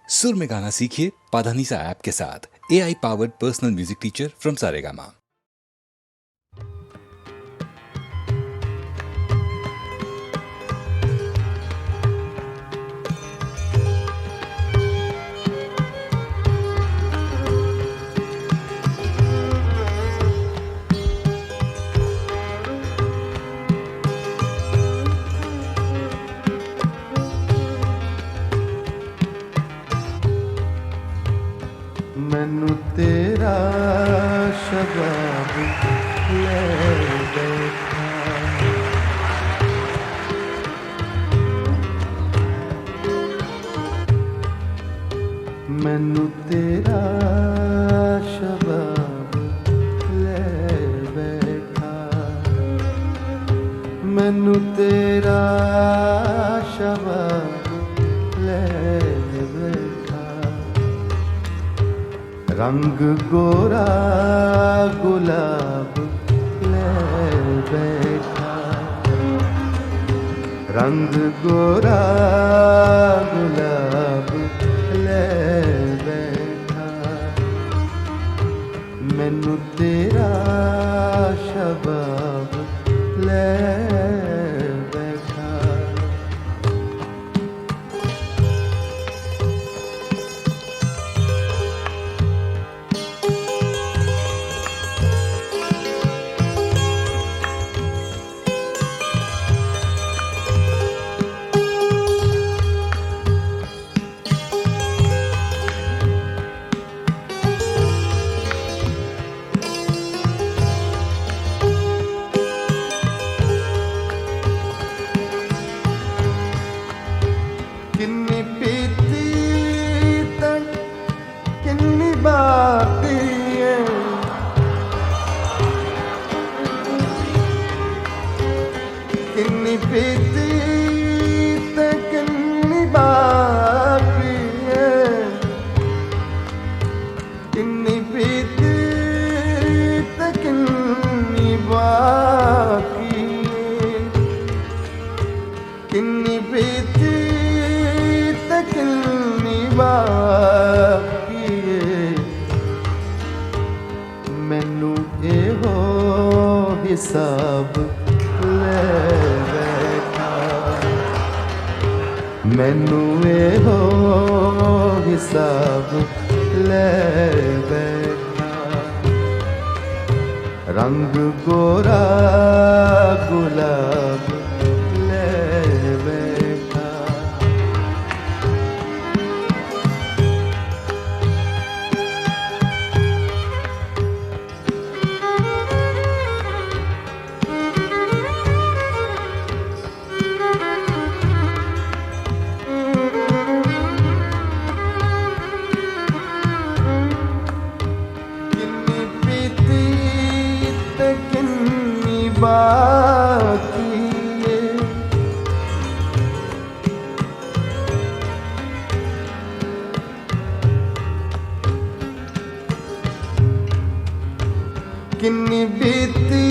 सुर में गाना सीखिए पाधानीसा ऐप के साथ। AI powered personal music teacher from Saregama. मैनू तेरा शबाब ले बैठा, मैनू तेरा शबाब ले बैठा, मैनू तेरा शबाब ले बैठा। रंग गोरा गुलाब ले बैठा, रंग गोरा गुलाब ले बैठा। मैनू तेरा शबाब ले बैठा। किन्नी पीती तक किन्नी बाकी है, किन्नी पीती तक किन्नी बाकी है, किन्नी पीती तक किन्नी बाकी है, किन्नी पीती किन्नी बाकी है। मैनू एहो हिसाब ले बैठा, मैनू एहो हिसाब ले बैठा। रंग गोरा गुलाब ले बैठा। किन्नी पीती ते किन्नी बाकी है, किन्नी बीती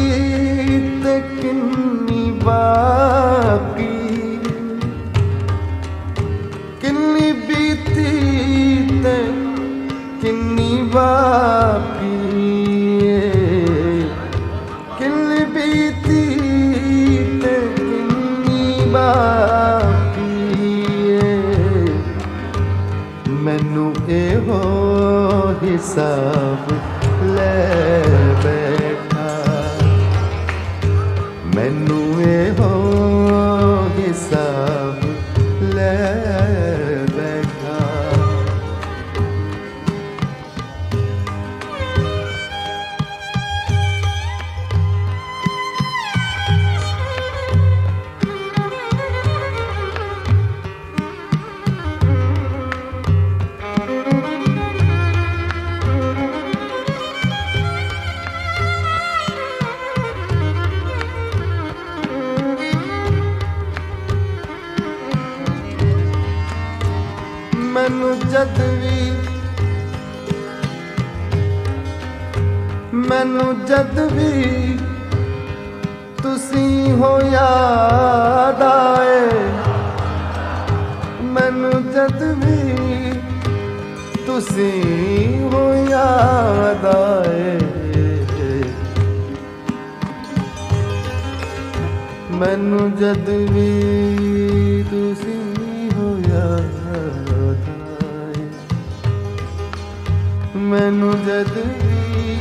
ते किन्नी बाकी, किन्नी बीती ते किन्नी बाकी है, किन्नी बीती ते किन्नी बाकी है। मैनू एहो हिसाब ले बैठा, मैनू एहो हिसाब ले बैठा। मैनू जद भी, मैनू जद भी तुसी हो याद आए, मैनू जद भी तुसी हो याद आए मैनू जद भी तुसी हो याद आए मैनू जद भी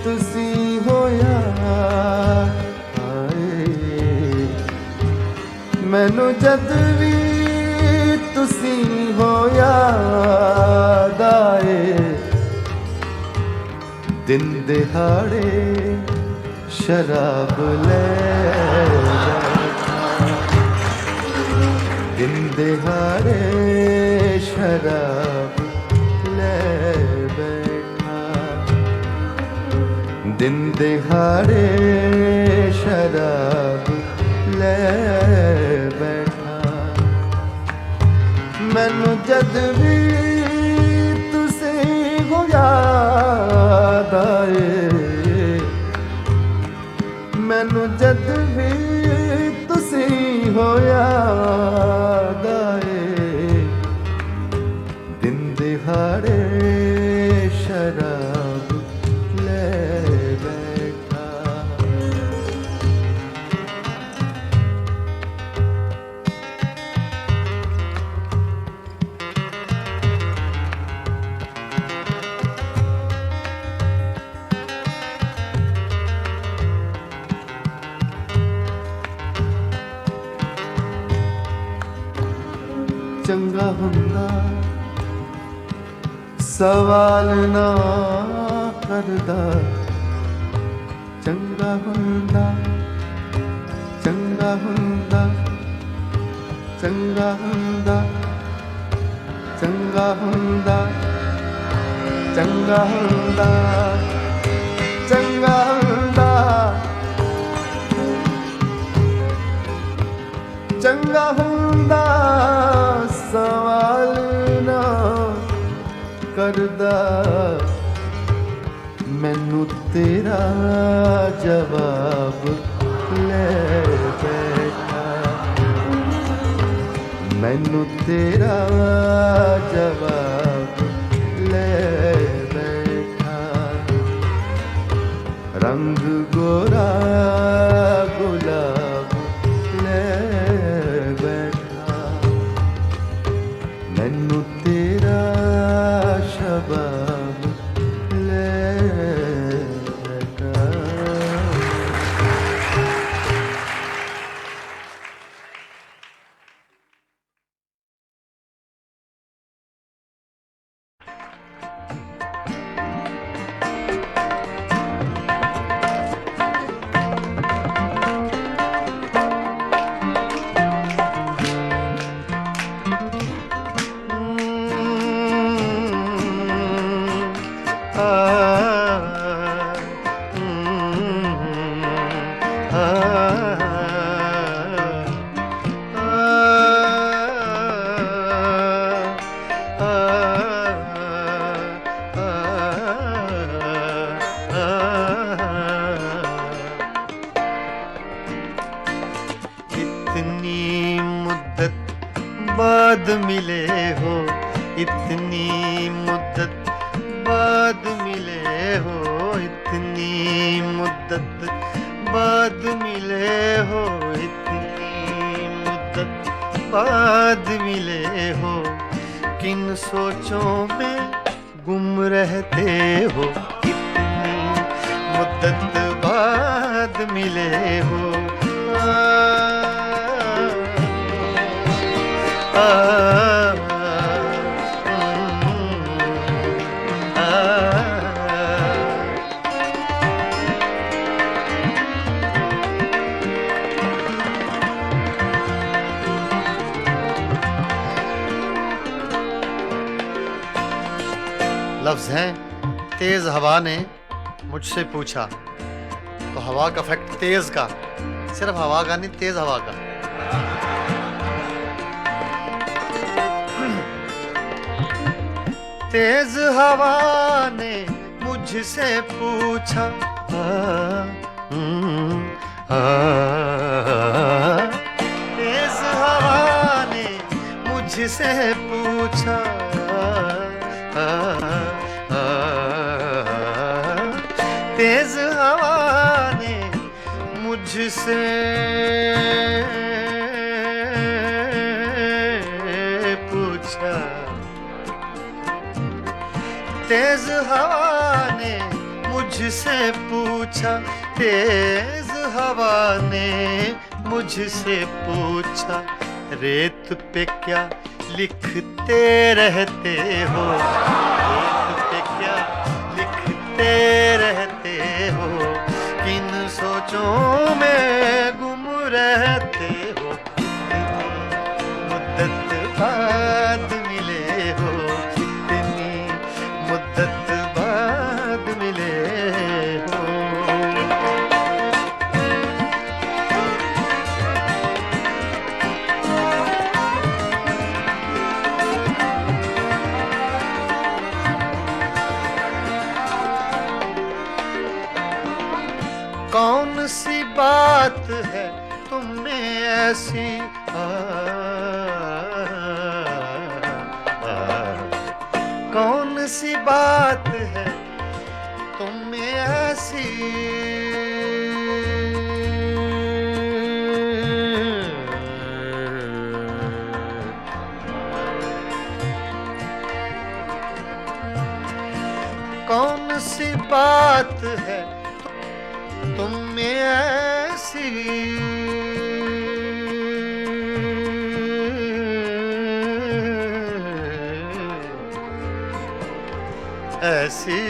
तुसी हो याद आए मैनू जद भी तुसी हो याद आए दिन दिहाड़े शराब ले बैठा दिन दिहाड़े शराब ले बैठा दिन दिहाड़े शराब ले बैठा मैनू जद भी तुसी हो याद आए मैनू जद भी तुसी हो याद आए दिन दिहाड़े शराब ले बैठा चंगा हुंदा सवाल ना करदा चंगा हुंदा चंगा हुंदा चंगा हुंदा चंगा हुंदा चंगा हुंदा चंगा हुंदा चंगा हुंदा सवाल ना करदा मैनू तेरा जवाब ले बैठा मैनू तेरा जवाब ले बैठा रंग गोरा गुलाब ले बैठा मैनू तेरा शबाब ले बैठा इतनी मुद्दत बाद मिले हो इतनी मुद्दत बाद मिले हो इतनी मुद्दत बाद मिले हो इतनी मुद्दत बाद मिले हो किन सोचों में गुम रहते हो इतनी मुद्दत बाद मिले हो लफ्ज़ हैं तेज हवा ने मुझसे पूछा तो हवा का फैक्ट तेज का सिर्फ हवा का नहीं तेज हवा का तेज हवा ने मुझसे पूछा तेज हवा ने मुझसे पूछा मुझसे पूछा, तेज हवा ने मुझसे पूछा, तेज हवा ने मुझसे पूछा, रेत पे क्या लिखते रहते हो, रेत पे क्या लिखते रहते हो, किन सोचों में गुम रहते हो, मुद्दत बाद मिले हो, इतनी मुद्दत बाद मिले हो। कौन सी बात है तुम में ऐसी कौन सी बात है तुम में ऐसी, कौन सी बात है तुम में ऐसी, ऐसी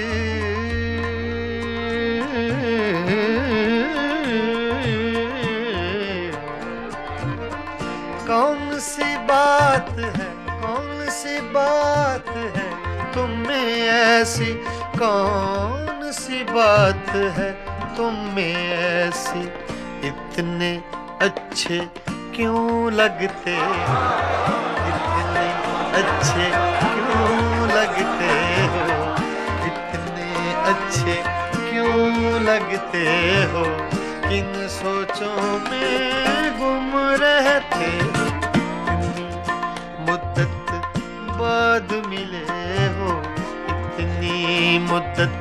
कौन सी बात है, कौन सी बात है तुम में ऐसी, कौन सी बात है तुम में ऐसी, इतने अच्छे क्यों लगते, इतने अच्छे क्यों लगते हो, इतने अच्छे क्यों लगते हो, किन सोचों में गुम रहते हो, इतनी मुद्दत बाद मिले हो, इतनी मुद्दत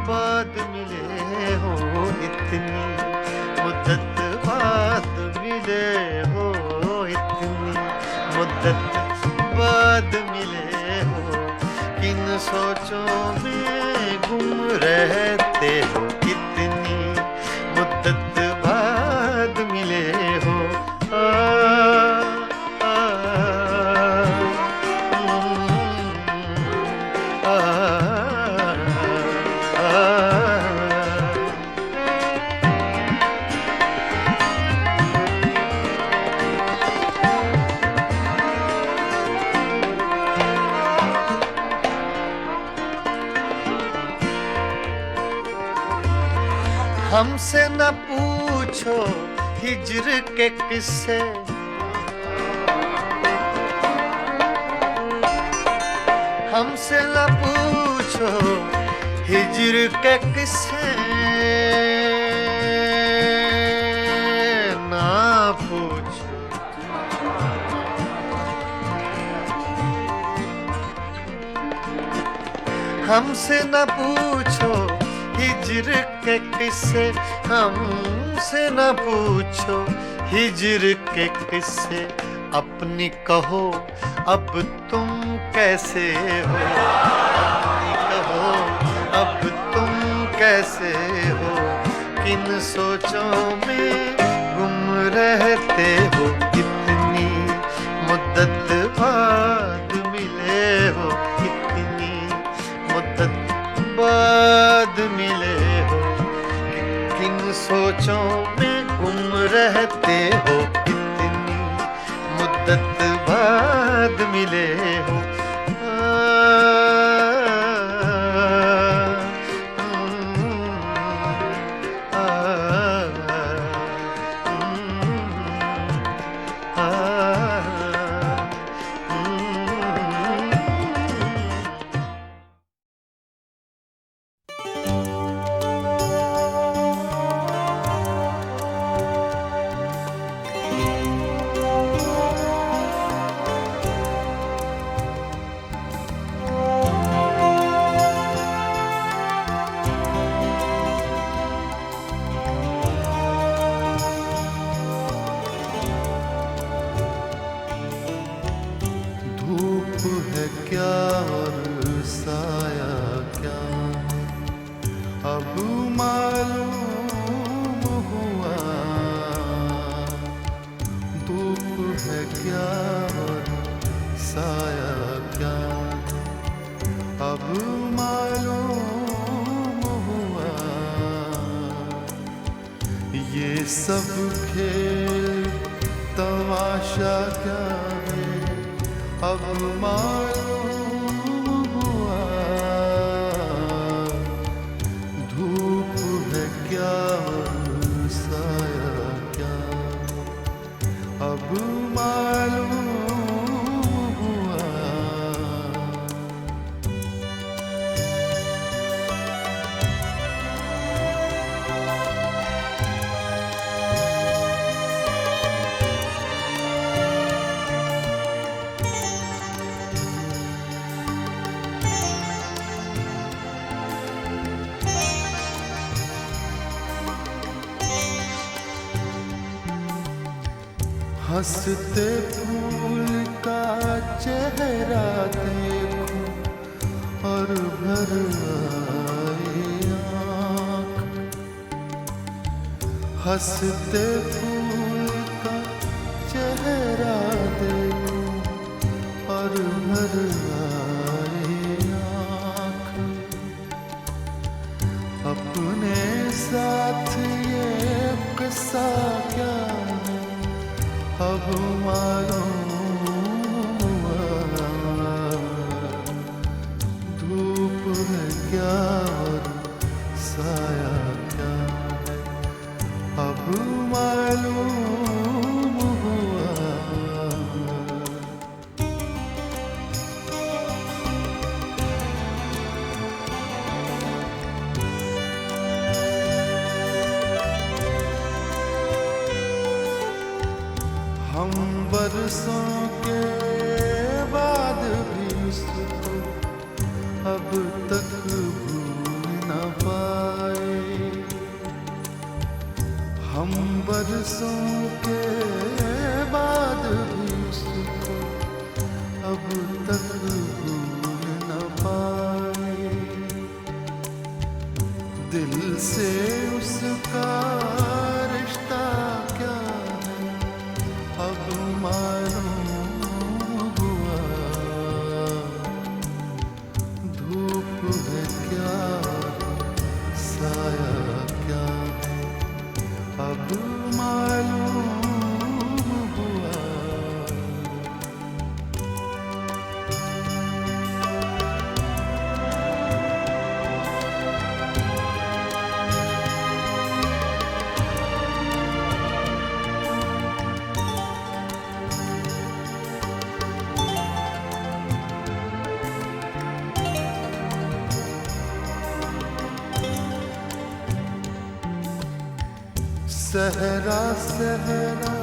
बाद मिले हो, इतनी मुद्दत बाद मिले हो, इतनी मुद्दत बाद मिले हो, किन सोचों में गुम रहते हो, इतनी मुद्दत बाद मिले हो। हमसे न पूछो हिज्र के किस्से, हमसे न पूछो हिज्र के किस्से, ना पूछो, हमसे न पूछो हिज्र के किस्से, हमसे न पूछो हिज्र के किस्से, अपनी कहो अब तुम कैसे हो, अपनी कहो अब तुम कैसे हो, किन सोचों में गुम रहते हो, इतनी मुद्दत बाद मिले हो, इतनी मुद्दत बाद मिले हो, किन सोचों में गुम रहते हो, इतनी मुद्दत बाद मिले हो। है क्या और साया क्या, अब मालूम हुआ। धूप है क्या और साया क्या, अब मालूम हुआ। ये सब खेल तमाशा क्या है, अब मालूम हुआ। धूप है क्या और साया क्या, अब मालूम हुआ। हंसते फूल का चेहरा देखो और भर आए आँख। हंसते फूल का चेहरा देखो और भर आए आँख। अपने साथ ये किस्सा क्या है, अब मालूम हुआ। धूप है क्या और साया क्या है, अब मालूम हुआ। हम बरसों के बाद भी उसको अब तक भूल न पाए। हम बरसों के बाद भी उसको अब तक भूल न पाए। दिल से उसका रिश्ता क्या है, अब मालूम हुआ। धूप है क्या साया क्या है, अब मालूम हुआ। सहरा सहरा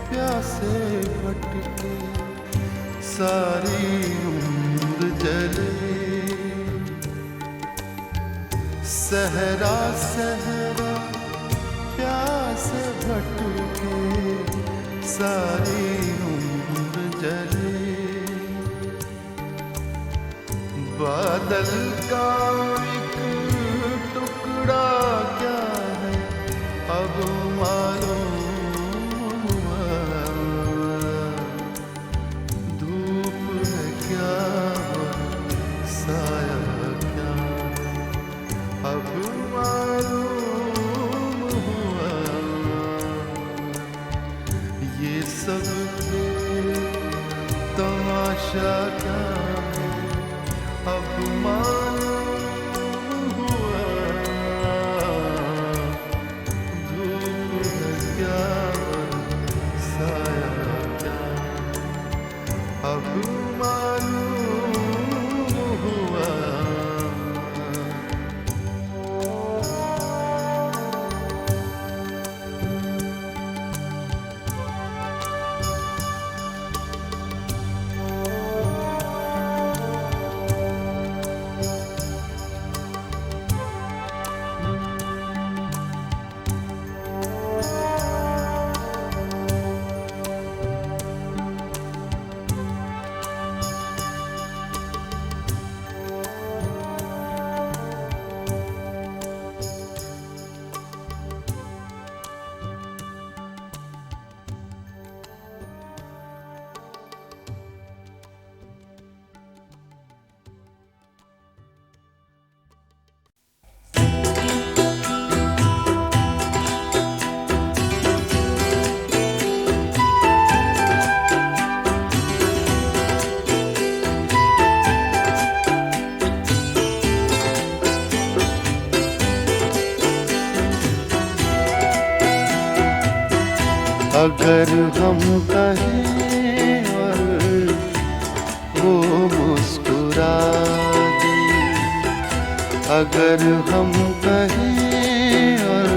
प्यासे भटके सारी उम्र जले। सहरा सहरा प्यासे भटके सारी उम्र जले। बादल का एक टुकड़ा क्या है, अब मालूम हुआ। धूप है क्या साया क्या, अब मालूम हुआ। ये सब तमाशा क्या है, अब मालूम हुआ। क्या साया क्या, अब मालूम हुआ। अगर हम कहें और वो मुस्कुरा दे, अगर हम कहें और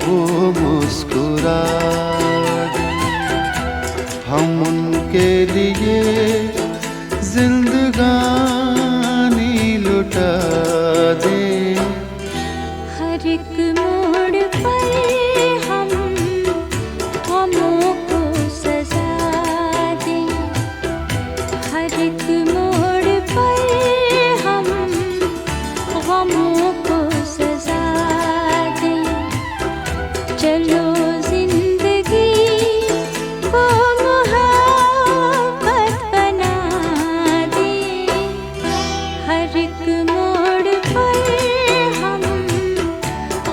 वो मुस्कुरा दे, हम उनके लिए जिंदगानी लुटा दे। हर एक मोड़ पर हम गमों को सजा दें, हर एक मोड़ पर हम गमों को सजा दें। चलो जिंदगी को मोहब्बत बना दें, हर एक मोड़ पर हम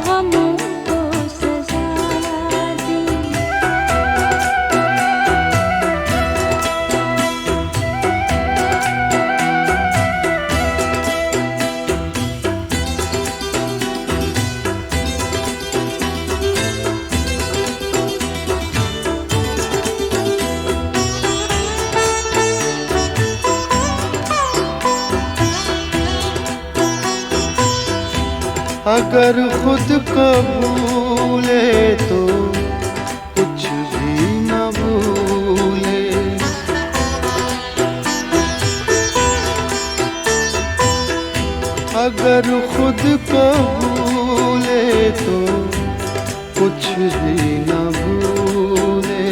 गमों को सजा दें। अगर खुद को भूले तो कुछ भी न भूले, अगर खुद को भूले तो कुछ भी न भूले,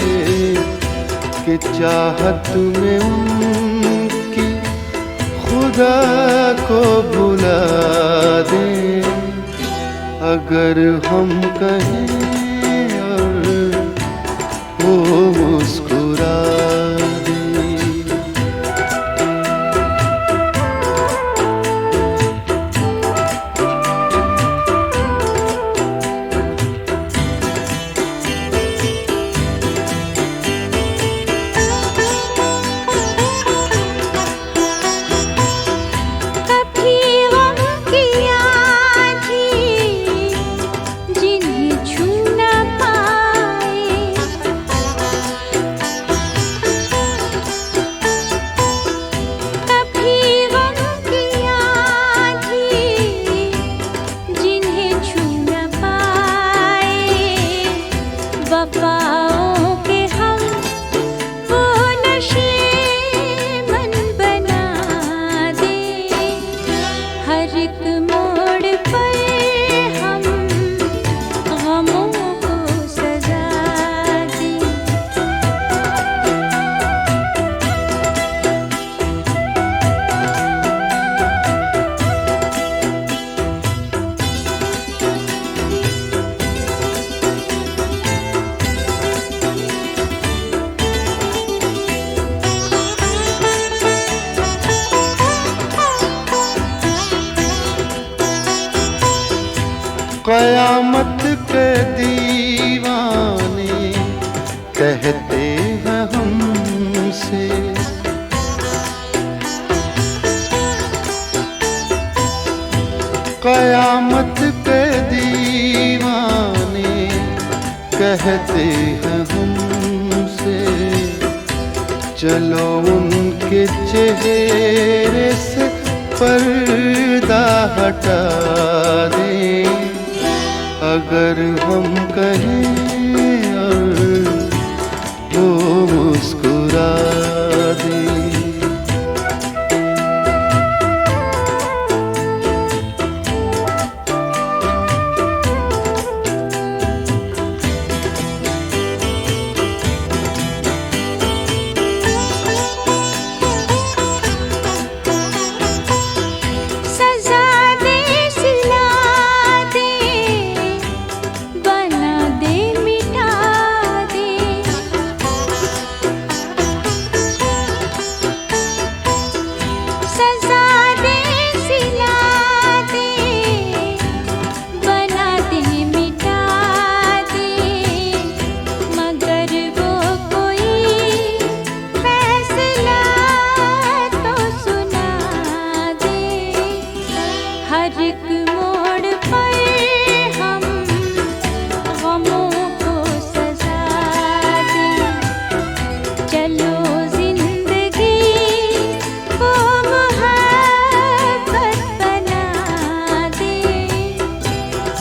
कि चाहत में उनकी खुदा को भुला दे। अगर हम कहें और वो मुस्कुरा दे। कभी गम की आँधी जिन्हें छू न पाए, कभी गम की आँधी जिन्हें छू न पाए, वफाओं के हम वो नशे मन बना दे। हर एक मोड़ पर हम गमों को सजा दें। कयामत के दीवाने कहते हैं हमसे, कयामत के दीवाने कहते हैं हमसे, चलो उनके चेहरे से पर्दा हटा दें। अगर हम कहें और वो मुस्कुरा दे। सजा दे, सिला दे, बना दे, मिटा दे,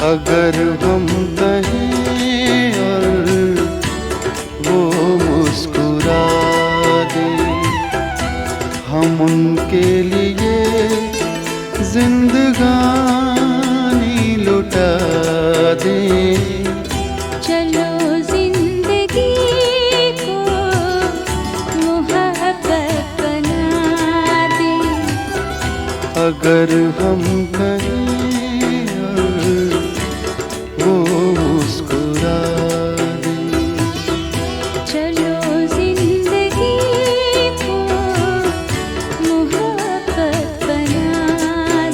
अगर हम कहें और वो मुस्कुरा दे, हम उनके लिए जिंदगानी लुटा दें। चलो जिंदगी को मोहब्बत बना दे। अगर हम कहें और वो मुस्कुरा दे, चलो जिंदगी को मोहब्बत बना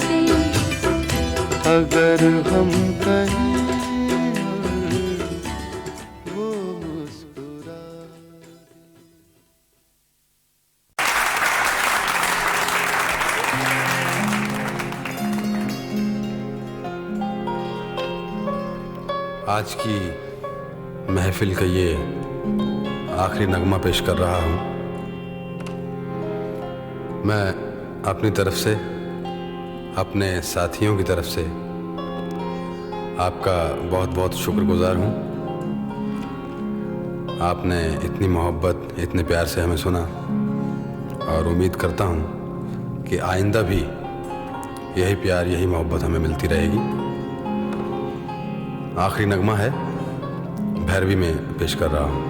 दे। अगर हम कहें और वो मुस्कुरा दे। आज की महफिल का ये आखिरी नगमा पेश कर रहा हूँ। मैं अपनी तरफ से, अपने साथियों की तरफ से आपका बहुत बहुत शुक्रगुजार हूँ। आपने इतनी मोहब्बत, इतने प्यार से हमें सुना और उम्मीद करता हूँ कि आइंदा भी यही प्यार, यही मोहब्बत हमें मिलती रहेगी। आखिरी नगमा है, भैरवी में पेश कर रहा हूँ।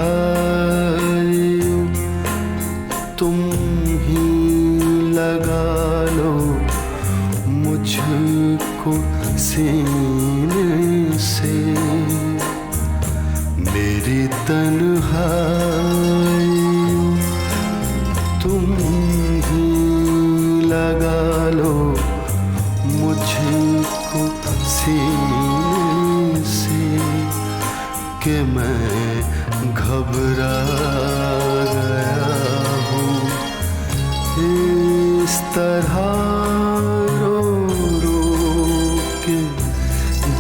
तन्हाइयों तुम ही लगा लो मुझको सीने से। मेरी तन्हाइयों तुम ही लगा लो मुझको सीने से, कि मैं घबरा गया हूँ इस तरह रो रो के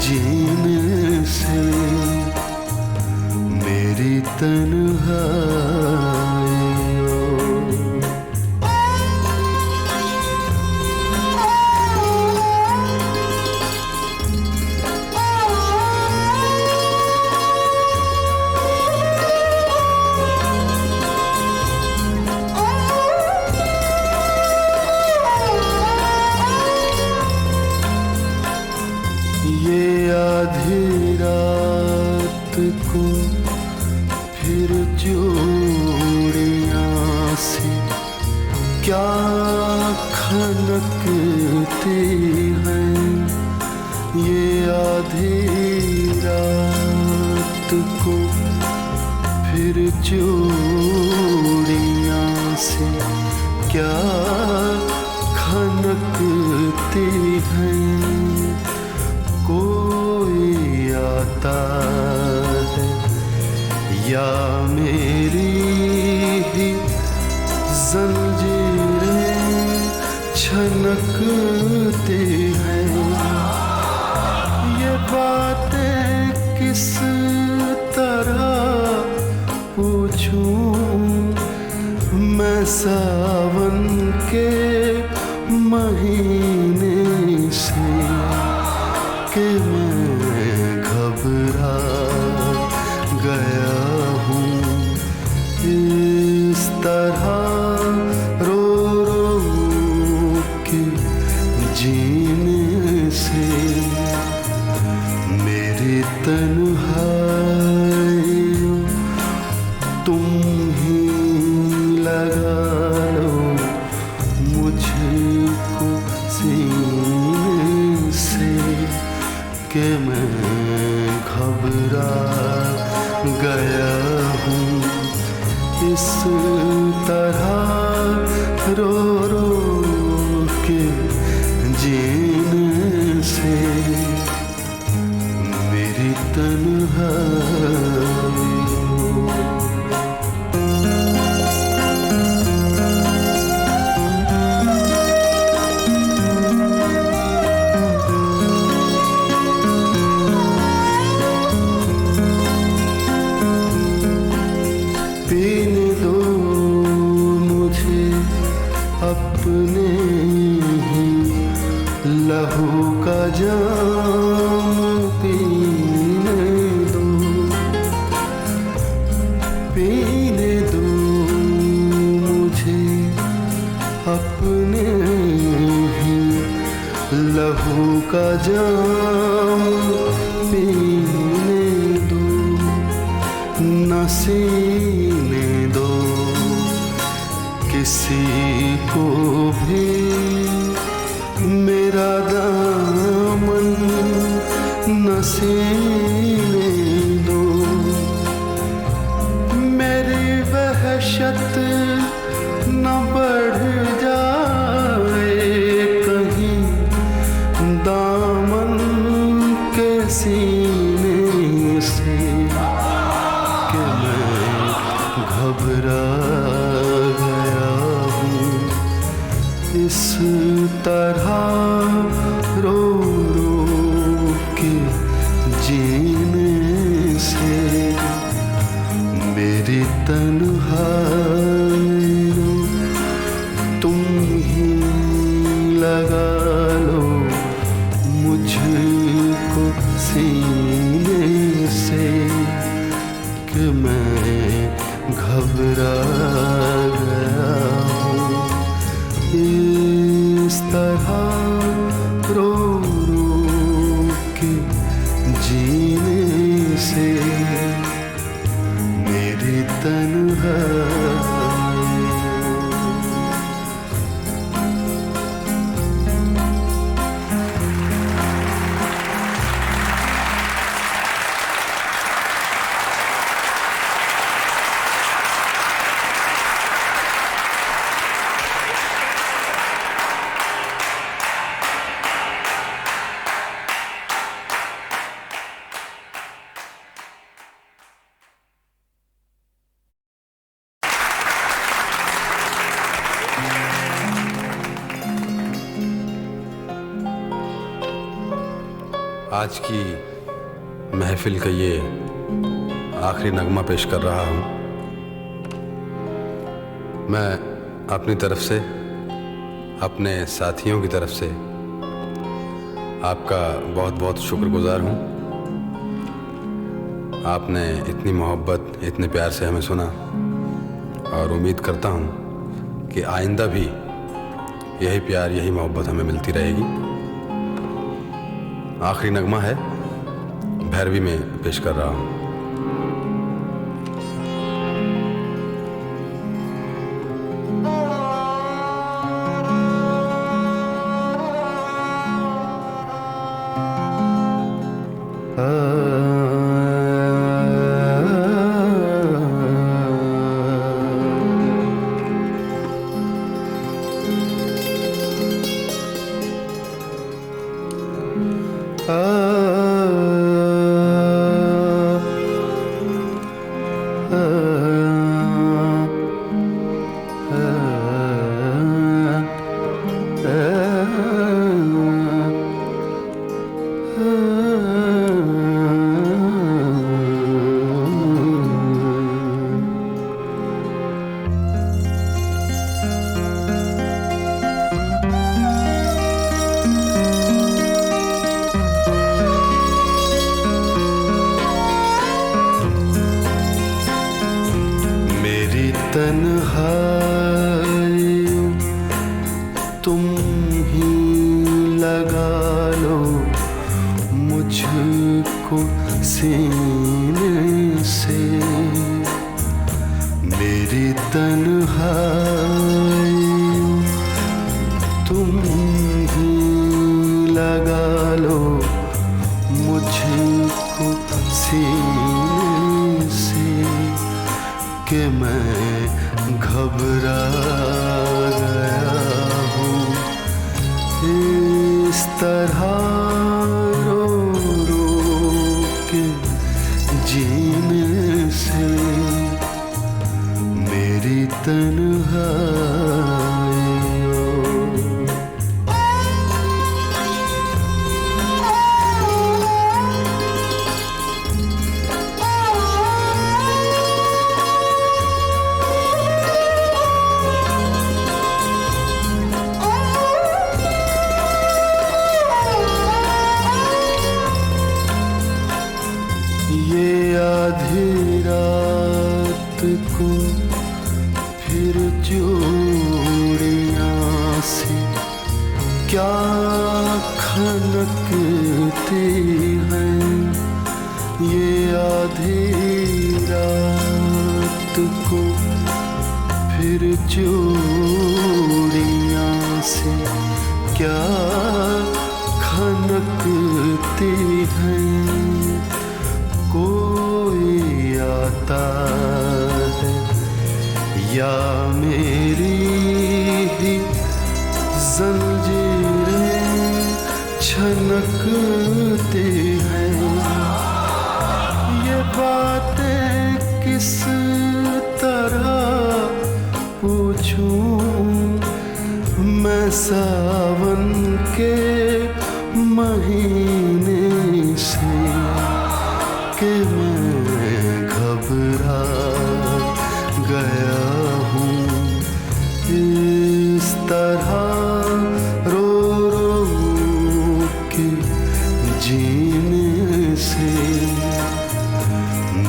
जीने से। मेरी तन्हाइयों ये आधी रात को फिर चूड़ियाँ से क्या खनकती हैं। ये आधी रात को फिर चूड़ियाँ से क्या खनकती हैं। कोई आता है या मेरी ही जंजीरें छनकती हैं। ये बातें किस तरह पूछूं मैं सावन के महीने से, कि मैं घबरा गया हूँ इस तरह रो रो के तुम ही लगा लो मुझको सीने से कि मैं घबरा गया हूँ इस तरह रो रो के जीने से मेरी तन्हाई। पीने दो मुझे अपने ही लहू का जाम पीने दो, पीने दो मुझे अपने ही लहू का जाम पीने दो, न सीने दो किसी को भी मेरा दामन, न सीने दो मेरी वहशत न बढ़ जाए कहीं दामन के सीने से कि मैं घबरा गया हूँ इस तरह रो रो के जीने से मेरी तन्हाई। तुम ही लगा लो मुझको सीने से कि मैं घबरा गया हूँ इस तरह रो रो के जीने से मेरी तन्हाई। आज की महफिल का ये आखिरी नगमा पेश कर रहा हूँ। मैं अपनी तरफ से, अपने साथियों की तरफ से आपका बहुत बहुत शुक्रगुजार हूँ। आपने इतनी मोहब्बत, इतने प्यार से हमें सुना और उम्मीद करता हूँ कि आइंदा भी यही प्यार, यही मोहब्बत हमें मिलती रहेगी। आखिरी नगमा है, भैरवी में पेश कर रहा हूँ। तन्हाई तुम ही लगा लो मुझको सीने से मेरी तन्हाई तुम ही लगा लो मुझको सीने से कि मैं घबरा गया हूँ इस तरह रो रो के जीने से मेरी तन्हाई ये आधी रात को फिर चूड़ियाँ से क्या खनकती हैं ये आधी रात को फिर चूड़ियाँ से क्या खनकती हैं कोई आता है या मेरी ही जंजीरें छनकती हैं ये बातें किस तरह पूछूं मैं सावन के महीने से कि मैं घबरा गया हूँ इस तरह रो रो के जीने से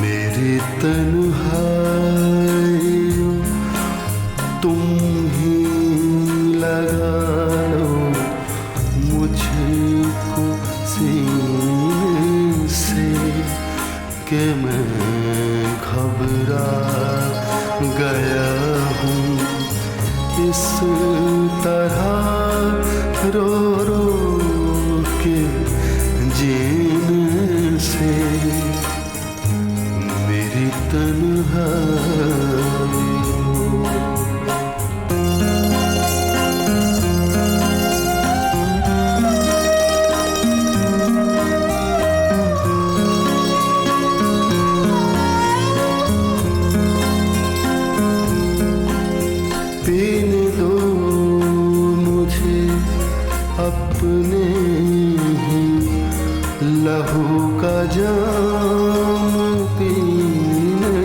मेरी तन्हाई तुम ही लगा लो मुझको सीने से कि मैं घबरा गया हूँ इस तरह रो रो के जीने से मेरी तन्हाई पीने दो मुझे अपने ही लहू का जाम पीने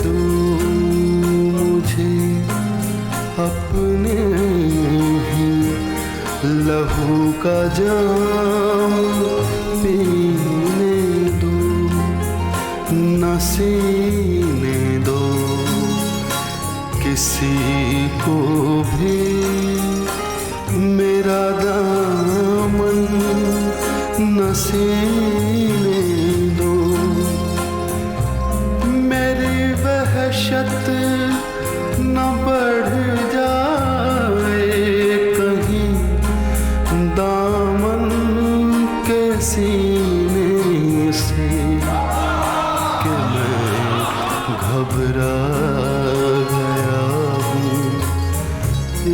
दो मुझे अपने ही लहू का जाम पीने दो न सीने दो किसी को भी मेरा दामन न सीने दो मेरी वहशत न बढ़ जाए कहीं दामन के सीने से कि मैं घबरा गया हूँ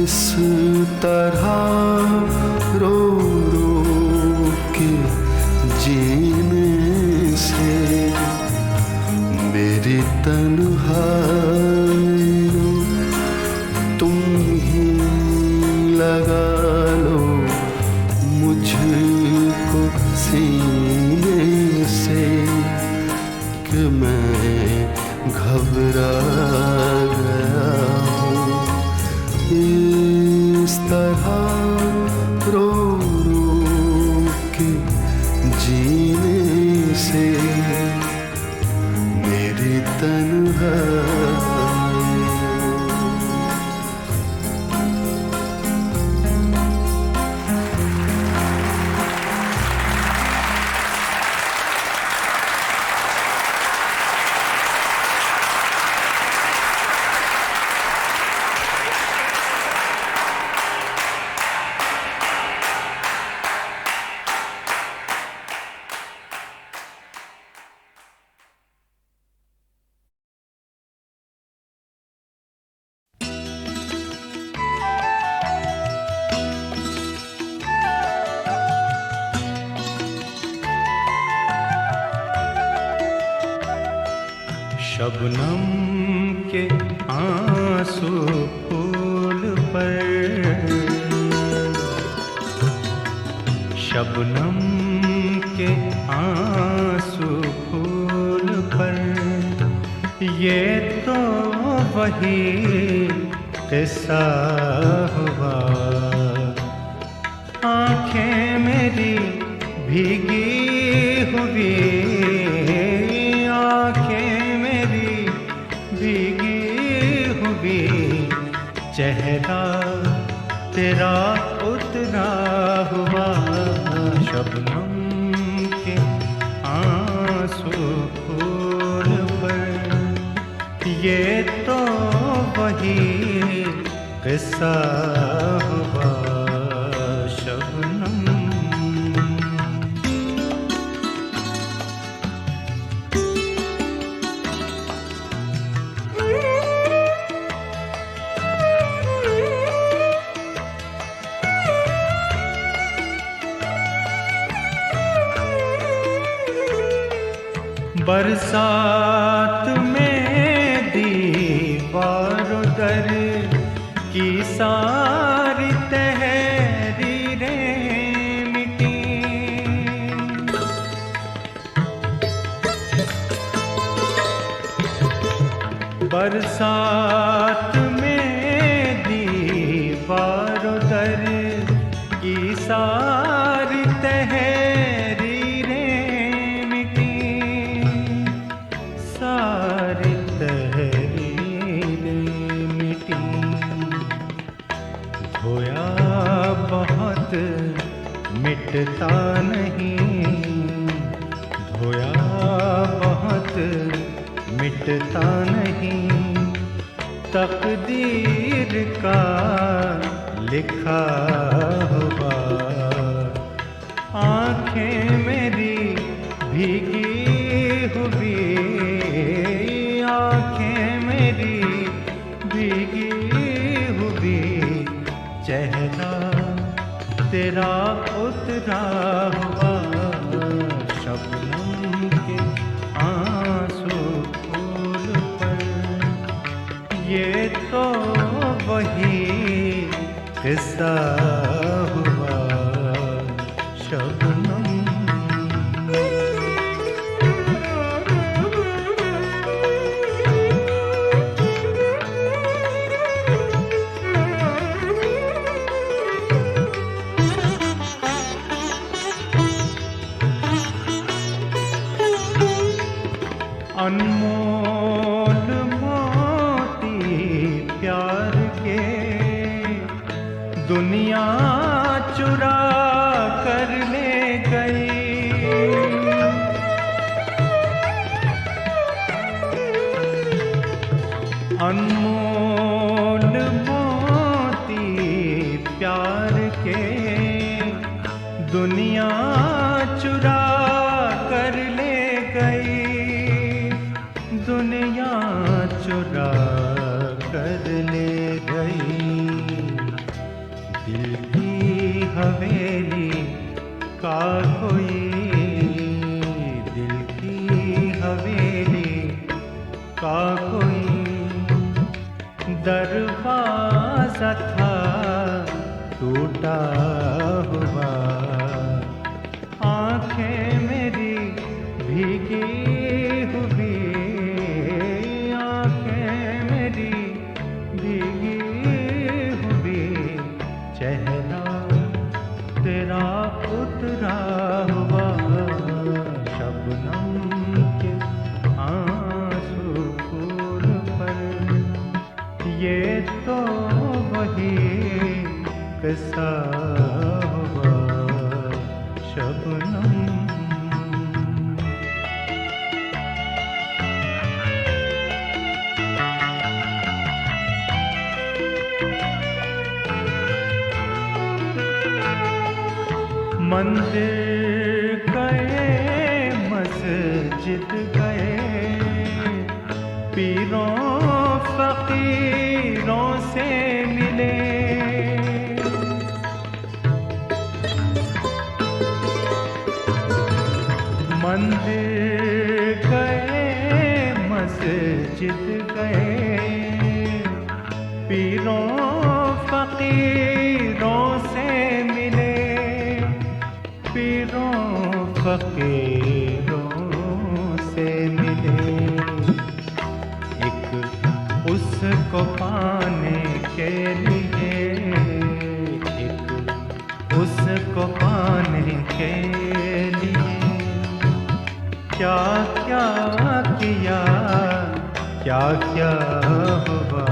इस तरह रो रो के जीने से मेरी तन्हाई तुम ही लगा लो मुझको सीने से कि मैं घबरा गया हूँ इस तरह रो रो के जीने से मेरी तन्हाई शबनम के आंसू फूल पर, शबनम के आंसू फूल पर, ये तो वही किस्सा हुआ। आंखें मेरी भीगी हुई, आंखें मेरी भीगी हुई, चेहरा तेरा उतरा हुआ। शबनम के आंसू फूल पर, ये तो वही किस्सा हुआ। शबनम बरसात में दीवार दर की सारी तहरीरें मिटी, बरसात में दीवार दर की सारी तहरीरें मिटी, सारी तहरीरें मिटी। धोया बहुत मिटता नहीं, धोया बहुत मिटता नहीं, तकदीर का लिखा हुआ। आंखें मेरी भीगी हुई, आंखें मेरी भीगी हुई, चेहरा तेरा उतरा हुआ। शबनम के आंसू फूल पर, ये तो वही किस्सा हुआ। शबनम अनमोल मोती प्यार के दुनिया चुरा कर ले गई, अनमोल मोती प्यार के दुनिया चुरा कर ले गई, दुनिया चुरा कर ले गई। दिल की हवेली का कोई, दिल की हवेली का कोई दरवाजा था टूटा हुआ। आंखें मेरी भीगी हुई, आंखें मेरी भीगी हुई, चेहरा तेरा उतरा हुआ। शबनम के आंसू फूल पर, ये तो वही किस्सा हुआ। शबनम मंदिर गए, मस्जिद गए, पीरों फकीरों से मिले, मंदिर गए, मस्जिद उसको पाने के लिए, एक उसको पाने के लिए क्या क्या किया, क्या क्या हुआ।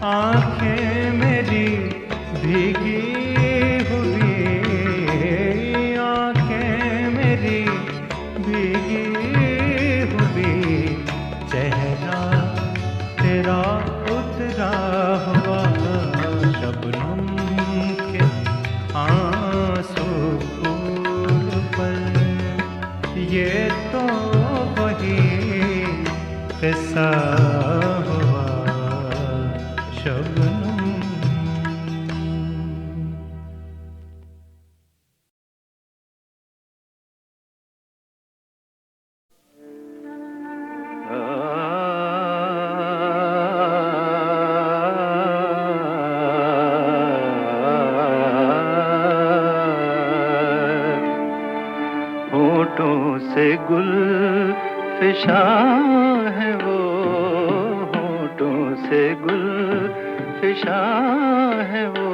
आंखें मेरी भीगी हुई, आंखें मेरी भीगी हुई, चेहरा तेरा उतरा हुआ, शबनम के आंसू फूल पर। ये तो वही किस्सा हुआ शबनम। होठों से गुल फिशा है वो, होठों से गुल फिशा है वो,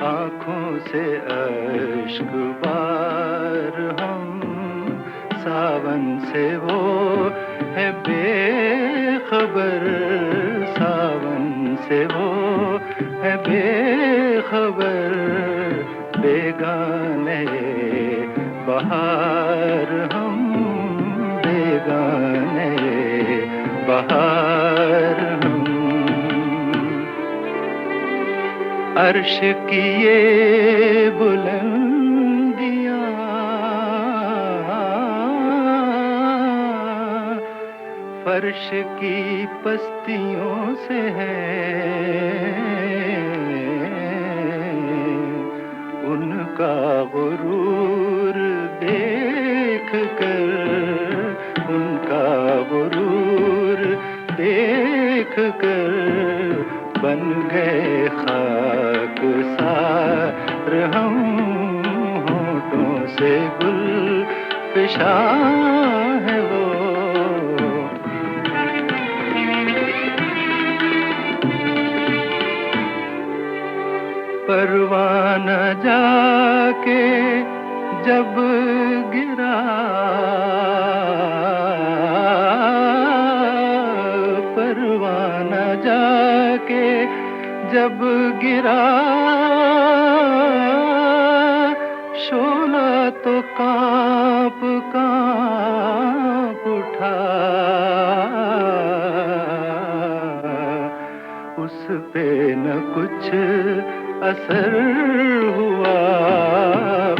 आँखों से अश्क बार हम, सावन से वो है बेखबर, सावन से वो है बेखबर, बेगाने बहार हम, बेगाने बहार हम। अर्श की ये बुलंदियाँ, फर्श की पस्तियों से है, उनका गुरूर देख कर, उनका गुरूर देख कर, बन गए खाक सार हम, होठों से गुल फिशा है वो। परवाना जाके जब गिरा, परवाना जाके जब गिरा, शोला तो कांप कांप उठा, उस पे न कुछ असर हुआ,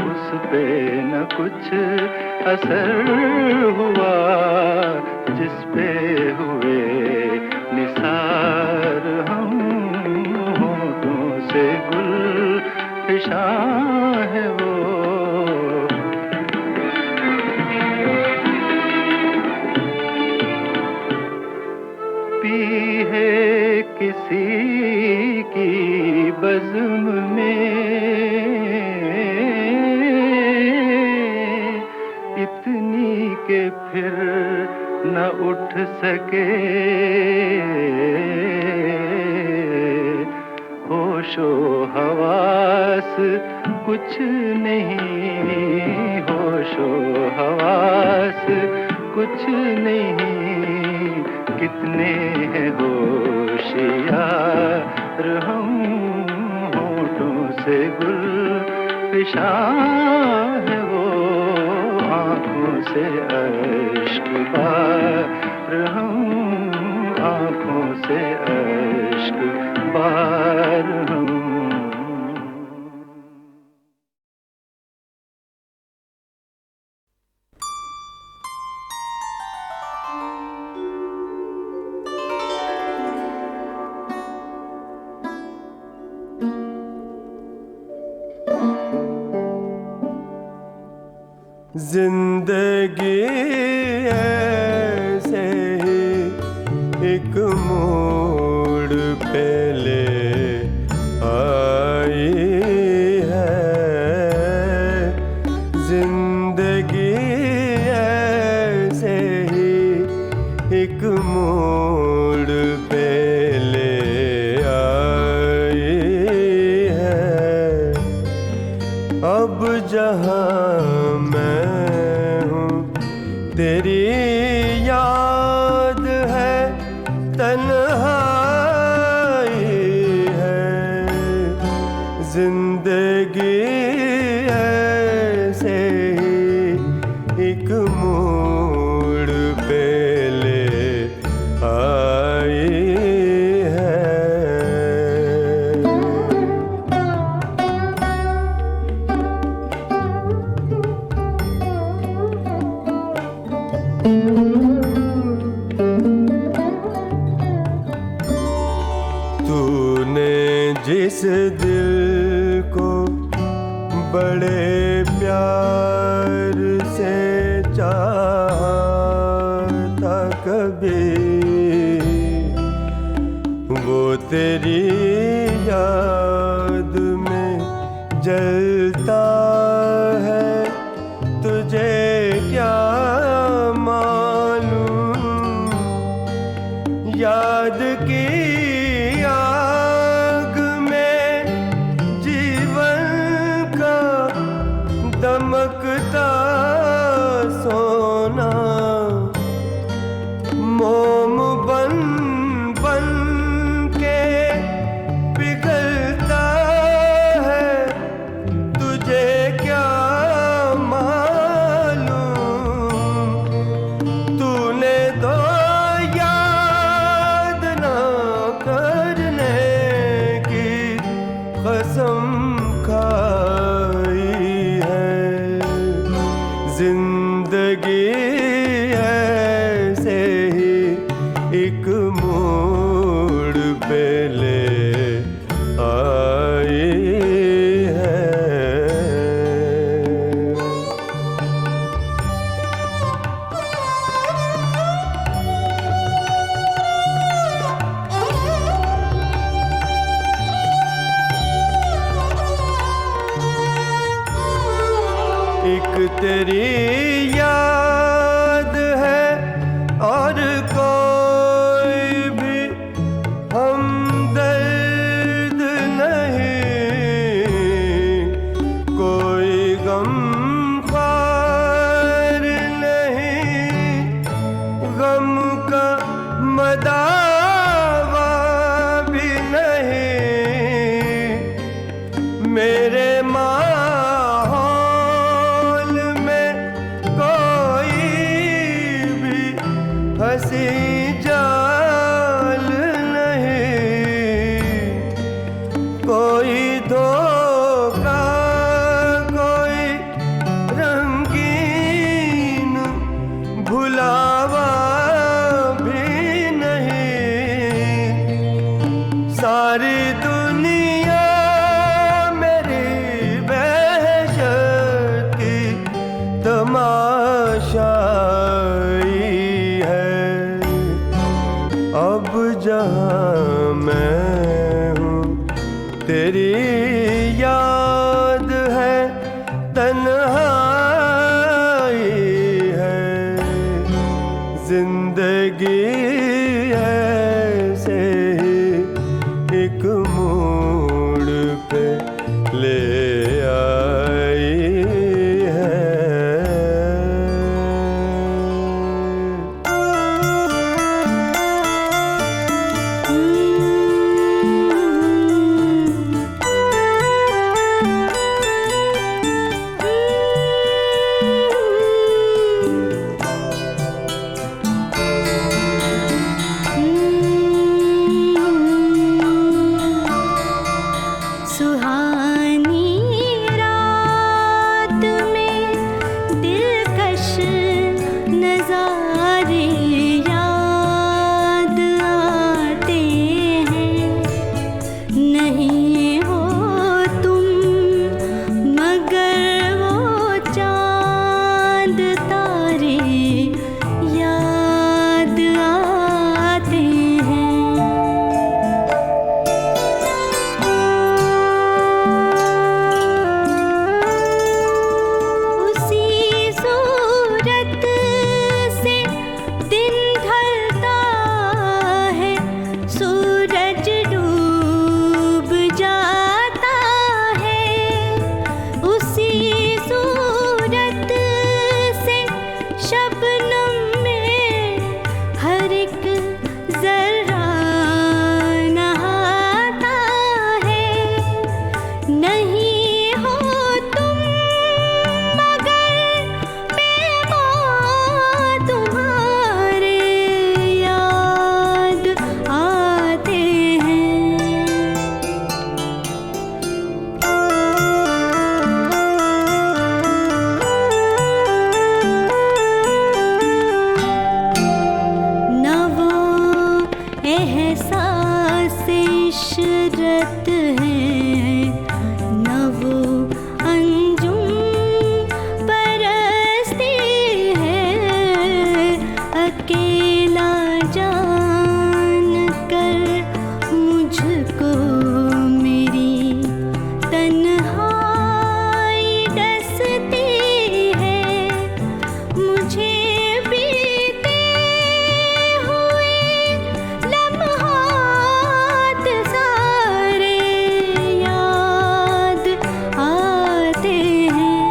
उस पे न कुछ असर हुआ, जिस पे हुए निसार हम, होठों से गुल फिशा है वो। पी है किसी की बज़्म में इतनी के फिर न उठ सके, होशो हवास कुछ नहीं, होशो हवास कुछ नहीं, कितने हैं होशियार हम, होठों से गुल फिशा है वो, आँखों से अश्क बार हम, आँखों से अश्क बार हम। जिंदगी ऐसे ही एक मोड़ पे ले आई है, जिंदगी ऐसे ही एक मोड़ तेरी याद है तन्हाई है, जिंदगी ऐसे ही एक मोड़ पे ले आई है। तूने जिस दिल को बड़े प्यार से चाहा था कभी, वो तेरी याद में जलता है, तुझे क्या मालूम। याद की आग में जीवन का दमकता सोना, मोम बन बन के पिघलता है, तुझे क्या मालूम। तूने तो याद ना करने की कसम खाई है, जिंदगी ऐसे ही एक मोड़ पे ले आई है। एक तेरी याद है और कोई भी हमदर्द नहीं, कोई गमख्वार नहीं, गम का मदावा भी नहीं। मेरे माहौल में कोई भी हंसी जाल नहीं, कोई धोखा, कोई रंगीन भुलावा भी नहीं। सारी दुनिया मेरी वहशत की तमाशाई है, अब जहाँ मैं हूँ तेरी याद है तन्हाई है, जिंदगी ऐसे ही एक मोड़ पे ले आई है। शबनम में हर एक जरा नहाता है। नहीं हो तुम मगर बेमां तुम्हारे याद आते हैं। न वो एहसास इशरत है, न वो अंजुम परस्ती है। अकेला जान कर मुझको मेरी तन्हाई डसती है। मुझे बीते हुए लम्हात सारे याद आते हैं।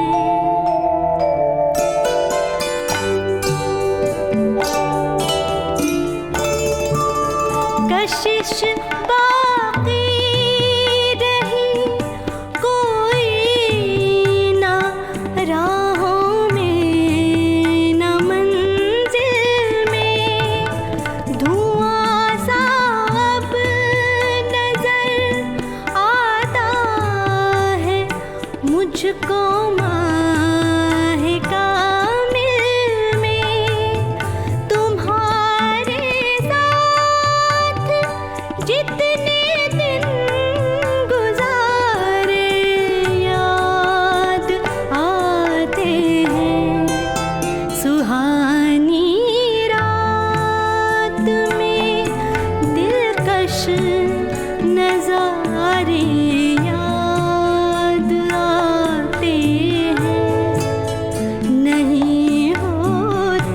कशिश बाकी रही कोई ना राहों में, न मंजिल में। धुआं सा अब नजर आता है मुझको माहे कामिल में। तुम्हारे साथ जितने दिन गुजारे याद आते हैं। सुहानी रात में दिलकश नजारे याद आते हैं। नहीं हो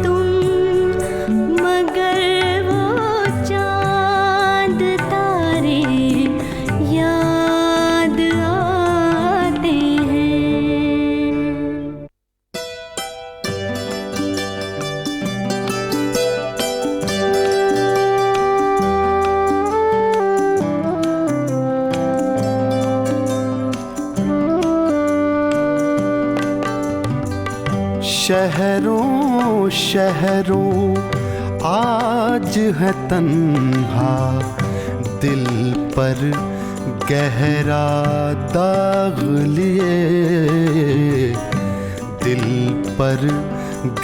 तुम मगर वो चांद तारे याद आते हैं। शहरों शहरों आज है तन्हा, दिल पर गहरा दाग लिए। दिल पर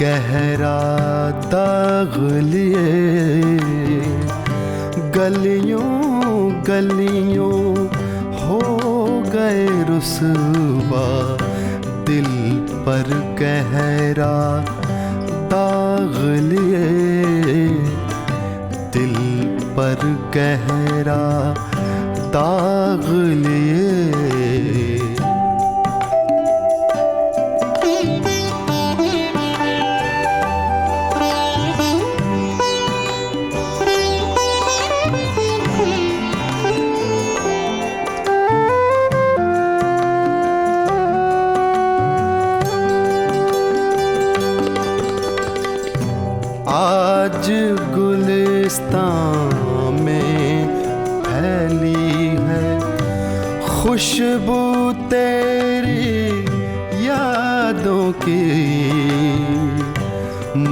गहरा दाग लिए। गलियों गलियों हो गए रुसवा, दिल पर गहरा दाग लिए। दिल पर गहरा दाग लिए। आज गुलिस्तान में फैली है खुशबू तेरी यादों की।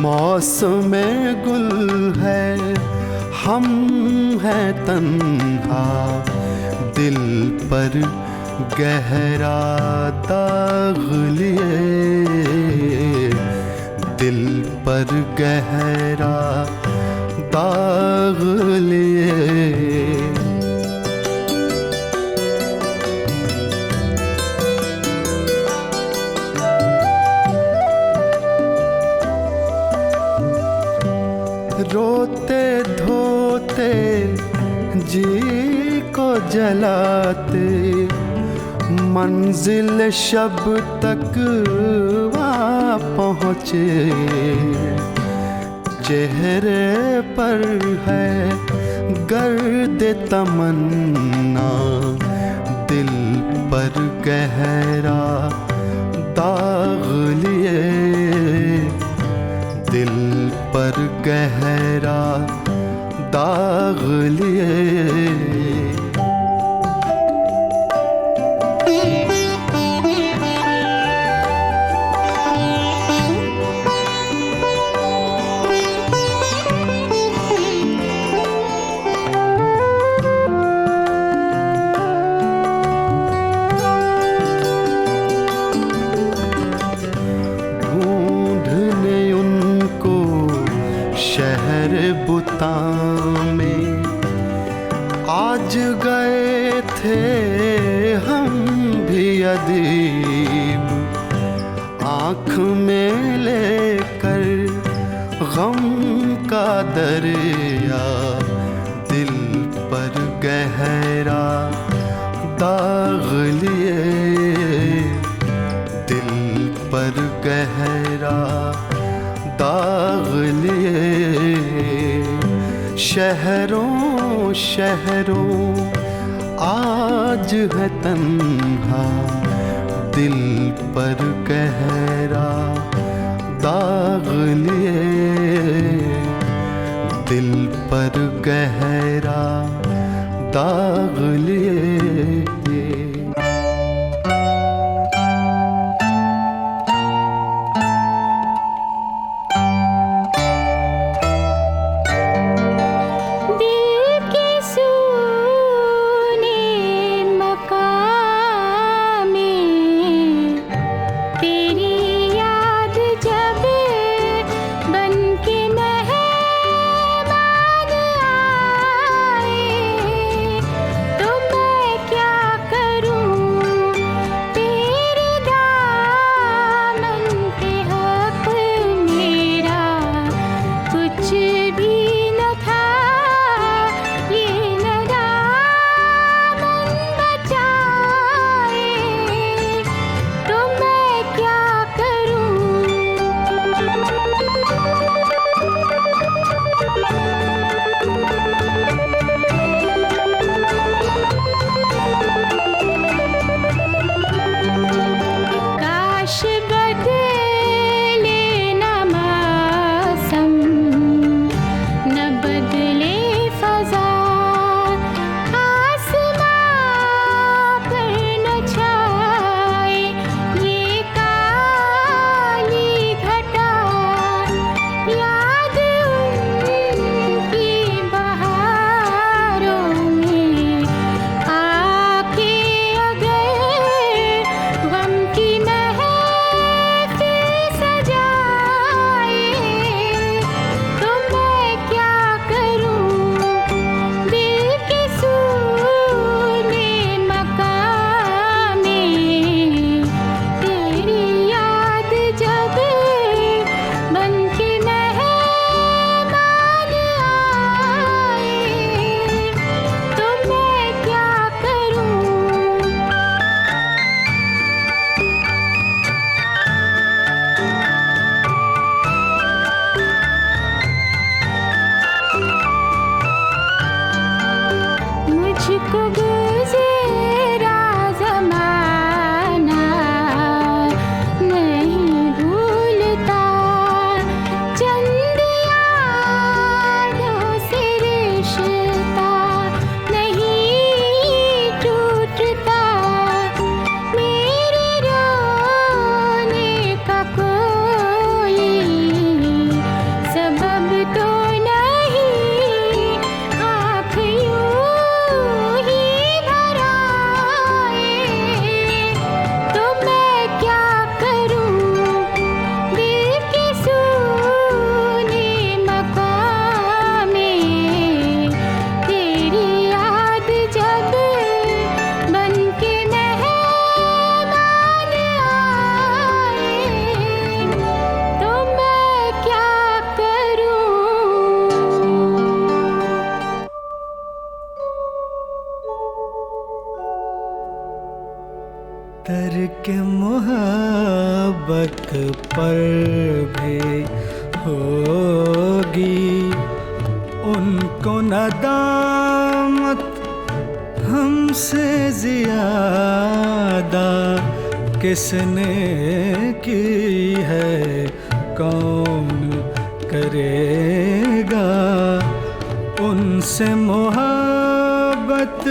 मौसम गुल है, हम हैं तन्हा, दिल पर गहरा दाग लिए। दिल पर गहरा दाग लिए। रोते धोते जी को जलाते, मंजिल शब तक वहाँ पहुँचे। चेहरे पर है गर्द तमन्ना, दिल पर गहरा दाग लिए। दिल पर गहरा दाग लिए। शहर बुता में आज गए थे हम भी अदीब, आँख में लेकर गम का दरिया, दिल पर गहरा दाग लिए, दिल पर गहरा दाग लिए। शहरों शहरों आज है तन्हा, दिल पर गहरा दाग लिए, दिल पर गहरा दाग लिए। तर्क मोहब्बत पर भी होगी उनको नदामत, हमसे ज़्यादा किसने की है, कौन करेगा उनसे मोहब्बत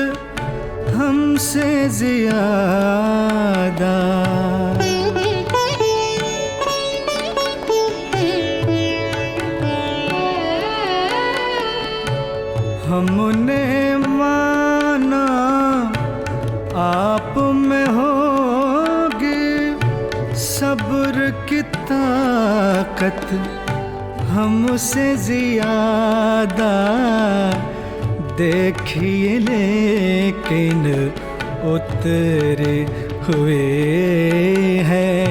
हमसे ज़्यादा। हमने माना आप में होगी सब्र की ताकत हमसे ज़्यादा। देखिए लेकिन उतरे हुए हैं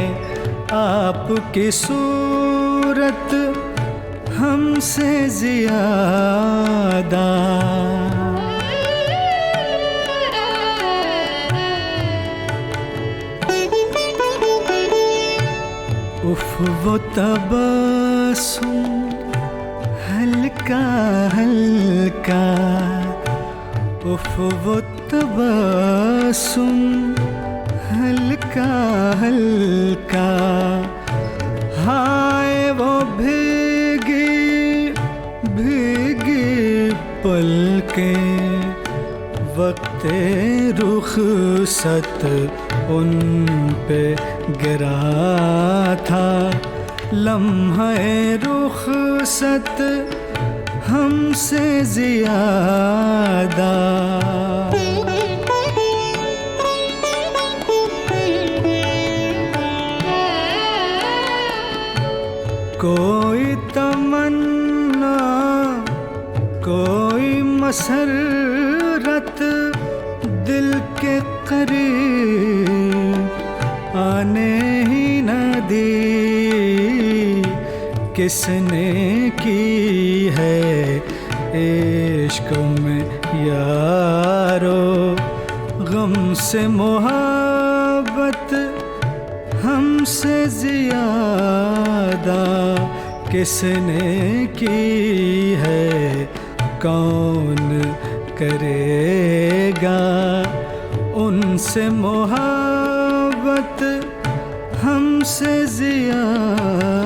आपकी सूरत हमसे ज़्यादा। उफ वो तबस्सुम हल्का हल्का, उफ वो तबस्सुम हल्का हल्का। हाय वो भीगी भीगी पलकें वक्ते रुखसत उन पे गिरा था। लम्हे रुखसत हमसे ज़्यादा। कोई तमन्ना कोई मसरत दिल के करीब आने ही न दी। किसने की है इश्क में यारो गम से मोहब्बत हमसे ज़्यादा। किसने की है कौन करेगा उनसे मोहब्बत हमसे ज़्यादा।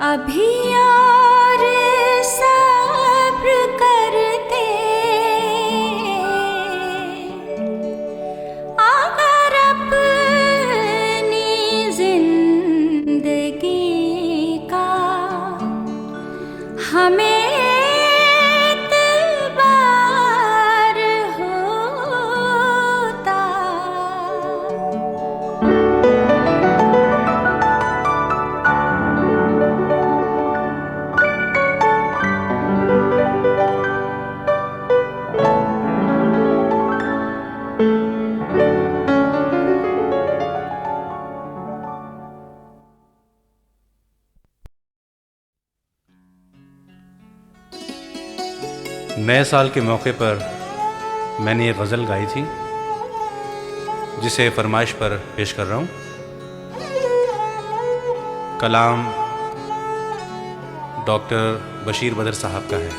अभी और सब्र करते, अगर अपनी जिंदगी का हमें एतबार होता। नए साल के मौके पर मैंने ये गज़ल गाई थी, जिसे फरमाइश पर पेश कर रहा हूँ। कलाम डॉक्टर बशीर बदर साहब का है।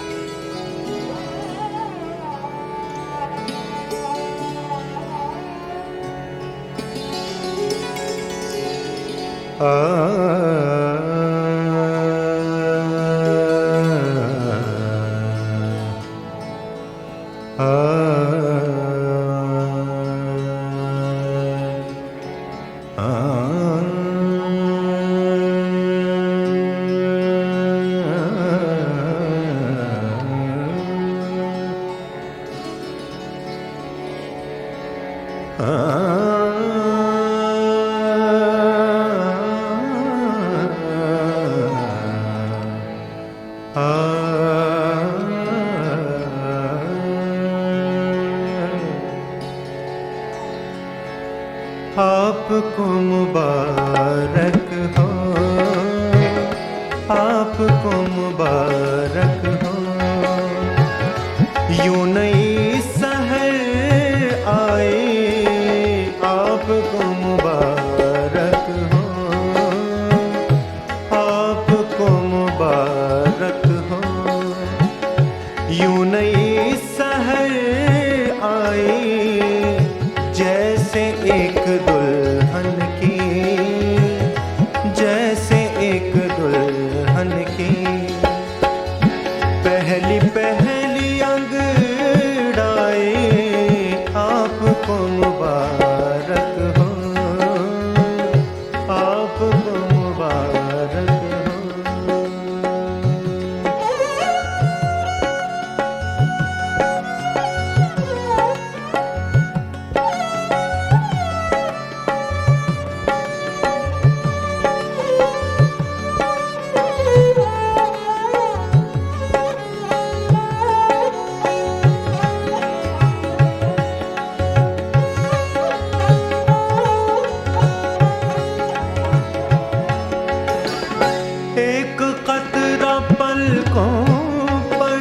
आपको मुबारक हो, आपको मुबारक हो, यूं नई सहर आए, आपको मुबारक हो, आपको मुबारक हो, यूं नई सहर आए, जैसे एक दुल्हन की, जैसे एक दुल्हन की पहली पहली अंगड़ाई, आपको मुबारक हो, आपको मुबारक हो। एक कतरा पलकों पर,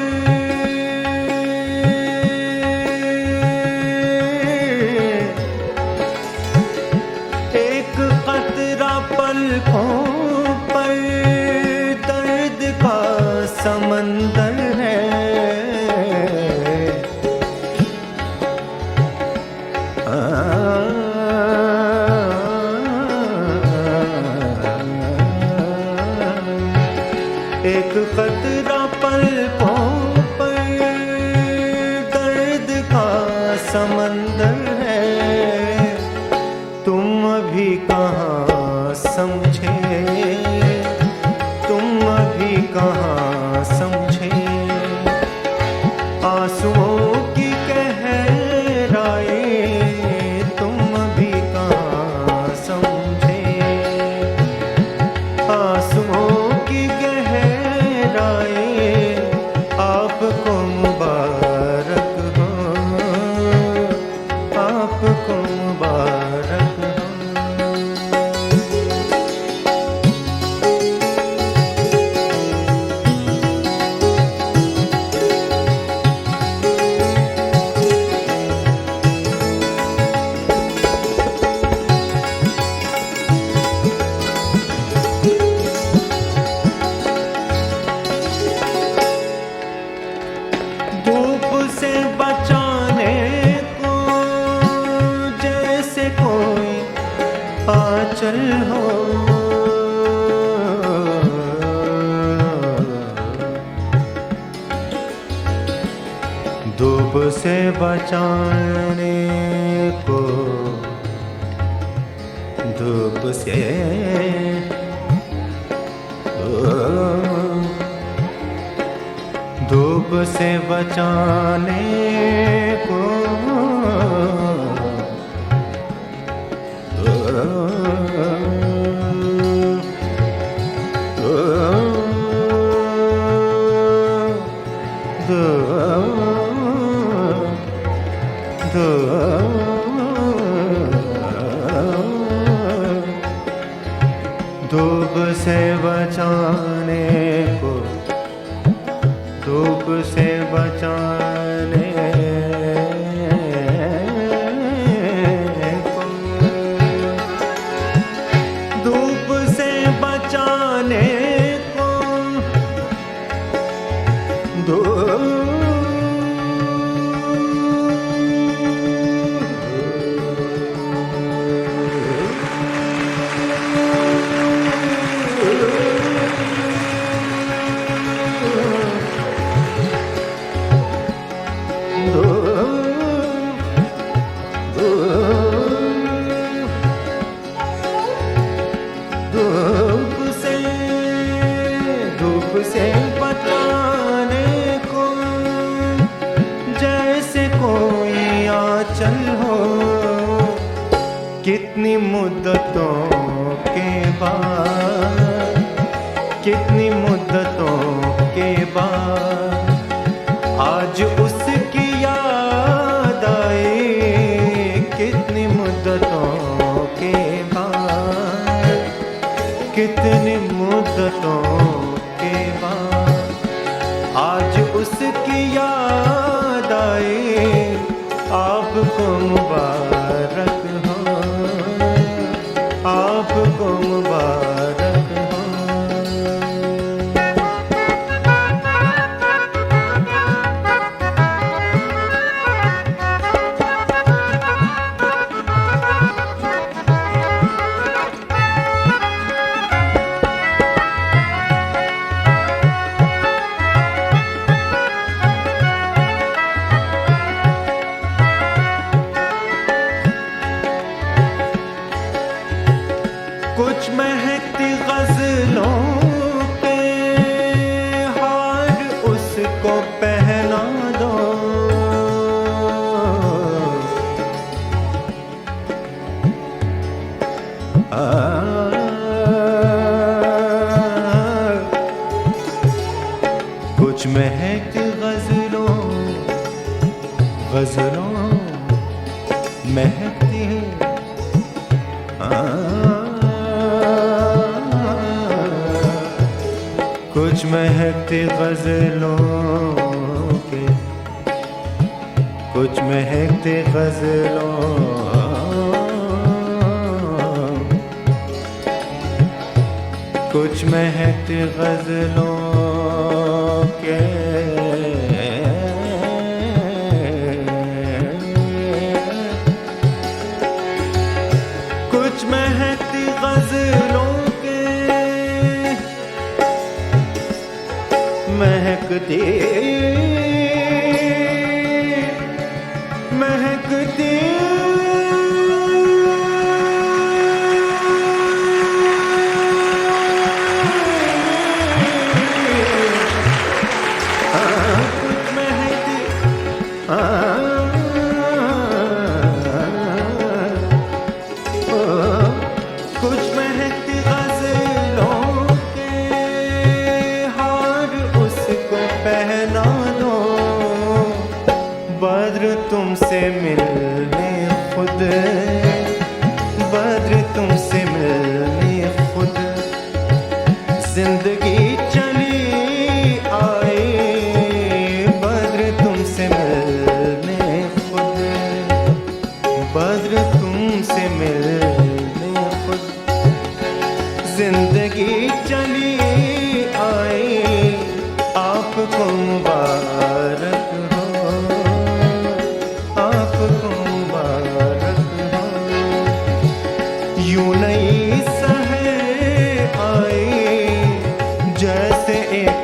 एक कतरा पलकों पर दर्द का समंदर है, एक कतरा पलकों पर दर्द का समंदर है, तुम अभी कहाँ समझे, तुम अभी कहाँ समझे, आंसुओं की गहराई, तुम अभी कहाँ समझे, आंसुओं की गहराई, आपको मुबारक हो, आपको मुबारक हो। से बचाने को, धूप से धूप से बचाने को, धूप से बचाने को, धूप से बचाने को, धूप से बचाने को, धूप से बचाने को, जैसे कोई आंचल हो, कितनी मुद्दतों के बाद, कितनी मुद्दतों के बाद आज उसकी याद आई, कितनी मुद्दतों के बाद, कितनी मुद्दतों के बाद आज उसकी याद आई। आपको मुबारक हो, आपको मुबारक हो। कुछ महकती गजलों के हार उसको पहना दो, कुछ महकती गजलों, गजलों महकती है, कुछ महकती गजलों के, कुछ महकती गजलों, कुछ महकती गजलों के, कुछ महकती गजलों के, महकती महकती कुछ महकती, कुछ महकती गजलों के हार उसको पहना दो। बद्र तुमसे मिलने खुद, बद्र तुमसे मिलने खुद जिंदगी चली आई। बद्र तुमसे मिलने खुद, बद्र तुमसे मिलने खुद जिंदगी चली आई। आपको मुबारक हो, आपको मुबारक हो। यूं नई सहे आई जैसे एक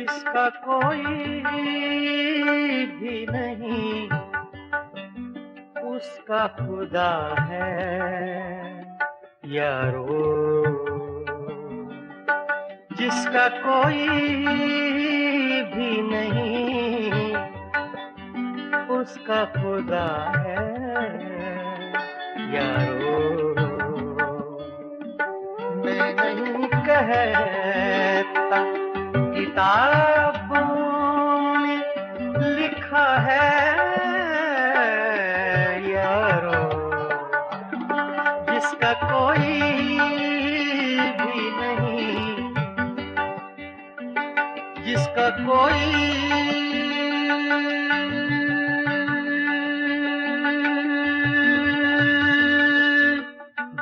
जिसका कोई भी नहीं उसका खुदा है यारो। जिसका कोई भी नहीं उसका खुदा है यारो। मैं नहीं कहता किताबों में लिखा है यारो। जिसका कोई भी नहीं जिसका कोई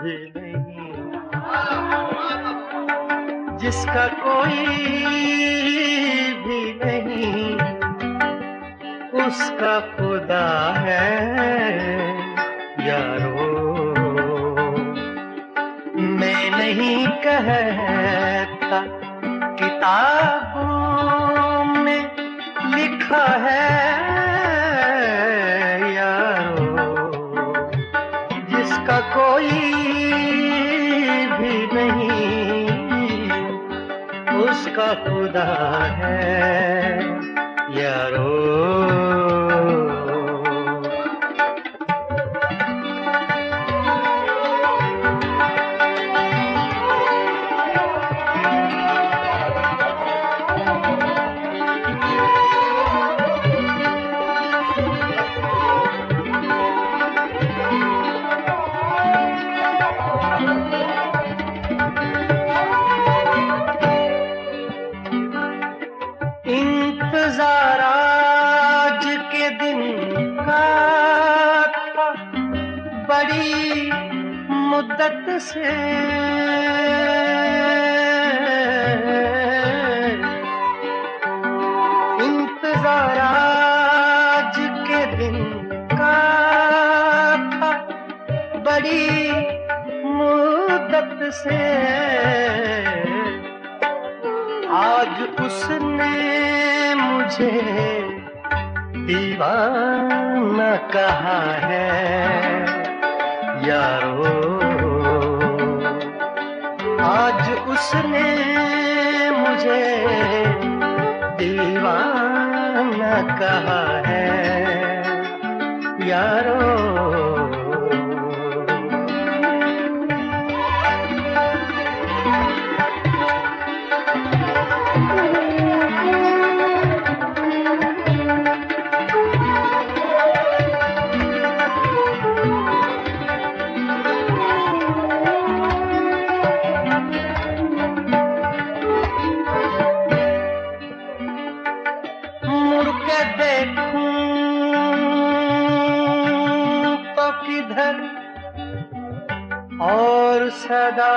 भी नहीं जिसका कोई भी नहीं उसका खुदा है यारो। मैं नहीं कहता किताबों में लिखा है यारो। जिसका कोई भी नहीं उसका खुदा है यारो। इंतजार आज के दिन का था बड़ी मुद्दत से। इंतजार आज के दिन का था बड़ी मुद्दत से। आज उसने मुझे दीवाना कहा है यारो। आज उसने मुझे दीवाना कहा है यारो। और सदा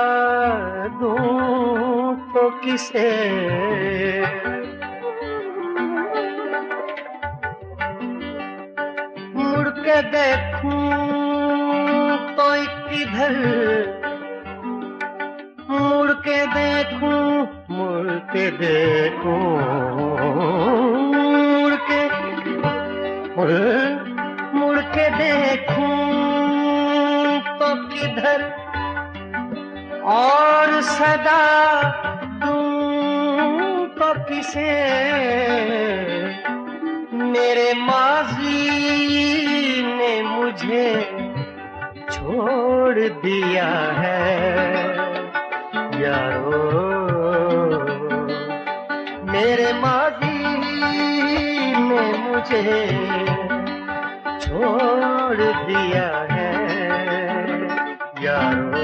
दूं तो किसे। मुड़ के देखूं तो किधर। मुड़ के देखूं मुड़ के देखूं मुड़ के देखूं तो किधर। और सदा दूं तो किसे। मेरे माजी ने मुझे छोड़ दिया है यारो। मेरे माजी ने मुझे छोड़ दिया है यारो।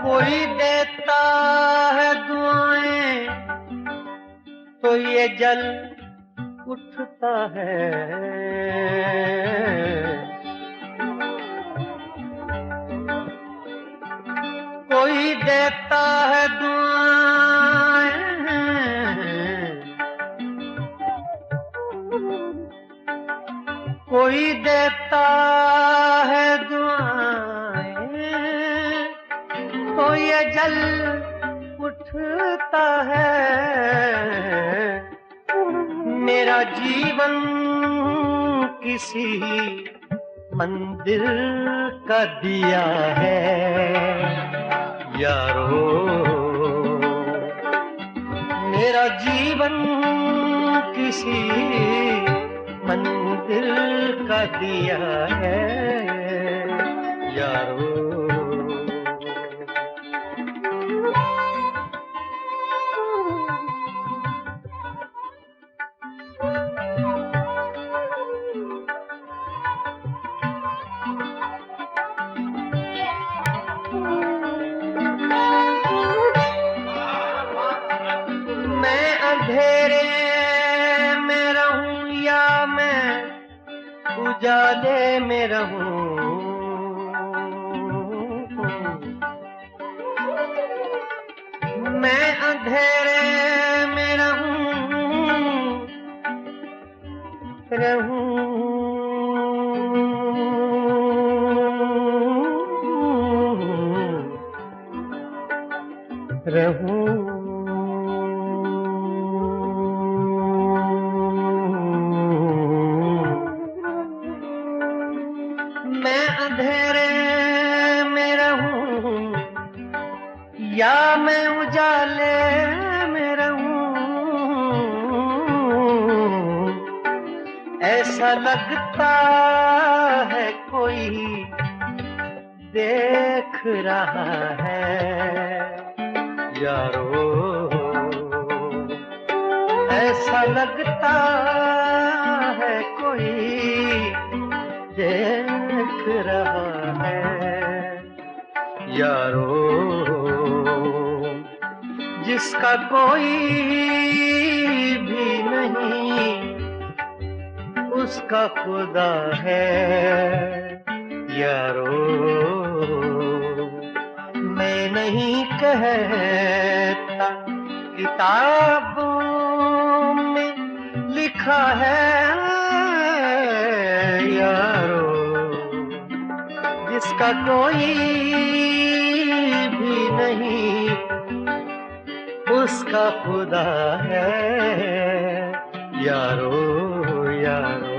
कोई देता है तो ये जल उठता है, कोई देता है दुआएं, कोई देता है दुआएं, तो ये जल उठता है। मेरा जीवन किसी मंदिर का दिया है यारो, मेरा जीवन किसी मंदिर का दिया है यारो। मैं अंधेरे में रहूं या मैं उजाले में रहूं, मैं अंधेरे में रहूं मैं अंधेरे में रहूं या मैं उजाले में रहूं, ऐसा लगता है कोई देख रहा है यारो, ऐसा लगता है कोई देख रहा है यारो। जिसका कोई भी नहीं उसका खुदा है यारो। मैं नहीं कहता किताबों में लिखा है यारो, जिसका कोई भी नहीं उसका खुदा है यारो यारो।